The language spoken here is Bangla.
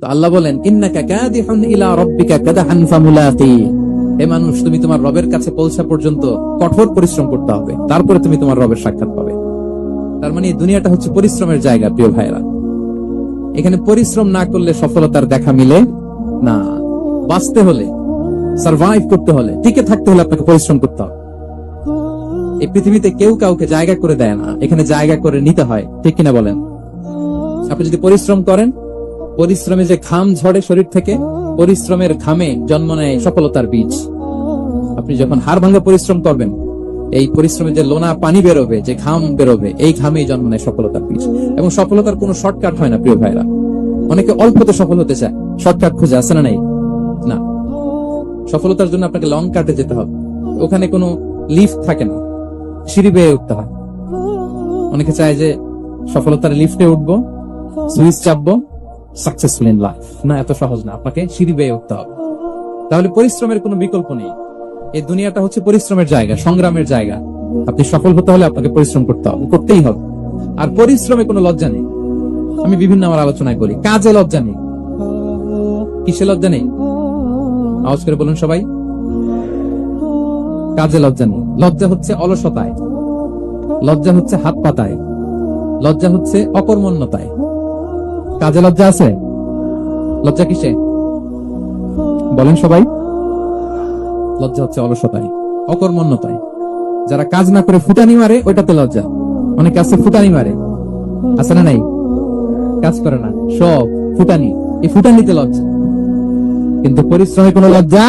তো আল্লাহ বলেন, ইন্নাকা কাদিহুন ইলা রাব্বিকা কাদহান ফামুলাকি। হে মানুষ, তুমি তোমার রবের কাছে পৌঁছা পর্যন্ত কঠোর পরিশ্রম করতে হবে, তারপরে তুমি তোমার রবের সাক্ষাৎ পাবে। তার মানে এই দুনিয়াটা হচ্ছে পরিশ্রমের জায়গা। প্রিয় ভাইরা, এখানে পরিশ্রম না করলে সফলতার দেখা মিলে না। বাঁচতে হলে, সার্ভাইভ করতে হলে, টিকে থাকতে হলে আপনাকে পরিশ্রম করতে হবে। এই পৃথিবীতে কেউ কাউকে জায়গা করে দেয় না, এখানে জায়গা করে নিতে হয়। ঠিক কিনা বলেন? আপনি যদি পরিশ্রম করেন, পরিশ্রমে যে ঘাম ঝরে শরীর থেকে, পরিশ্রমের ঘামে জন্ম নেয় সফলতার বীজ। আপনি যখন হাড় ভাঙা পরিশ্রম করবেন, এই পরিশ্রমে যে লোনা পানি বেরোবে, যে ঘাম বেরোবে, এই ঘামেই জন্ম নেয় সফলতার বীজ। এবং সফলতার কোনো শর্টকাট হয় না প্রিয় ভাইরা। অনেকে অল্পতে সফল হতে চায়, শর্টকাট খুঁজে, আছে না নাই? না, সফলতার জন্য আপনাকে লং কাটে যেতে হবে। ওখানে কোনো লিফট থাকে না, সিঁড়ি বেয়ে উঠতে হয়। অনেকে চায় যে সফলতার লিফটে উঠবো, সুইচ চাপবো, সাকসেসফুল ইন লাইফ। না, এত সহজ না, আপনাকে সিঁড়ি বেয়ে উঠতে হবে। তাহলে পরিশ্রমের কোনো বিকল্প নেই। এই দুনিয়াটা হচ্ছে পরিশ্রমের জায়গা, সংগ্রামের জায়গা। আপনি সফল হতে হলে আপনাকে পরিশ্রম করতে হবে, করতেই হবে। আর পরিশ্রমে কোনো লজ্জা নেই। আমি বিভিন্ন আমার আলোচনায় বলি, কাজে লজ্জা নেই। কিসে লজ্জা নেই? আওয়াজ করে বলুন সবাই। কাজে লজ্জা নেই। লজ্জা হচ্ছে অলসতায়, লজ্জা হচ্ছে হাত পাতায়, লজ্জা হচ্ছে অকর্মণ্যতায়। কাজে লজ্জা আছে? লজ্জা কিসে বলেন সবাই? লজ্জা হচ্ছে অলসতায়, অকর্মণ্যতায়। যারা কাজ না করে ফুটানি মারে, ওইটাতে লজ্জা। অনেকে আছে ফুটানি মারে, আছে না নাই? কাজ করে না, সব ফুটানি, এই ফুটানিতে লজ্জা। কিন্তু পরিশ্রমে কোনো লজ্জা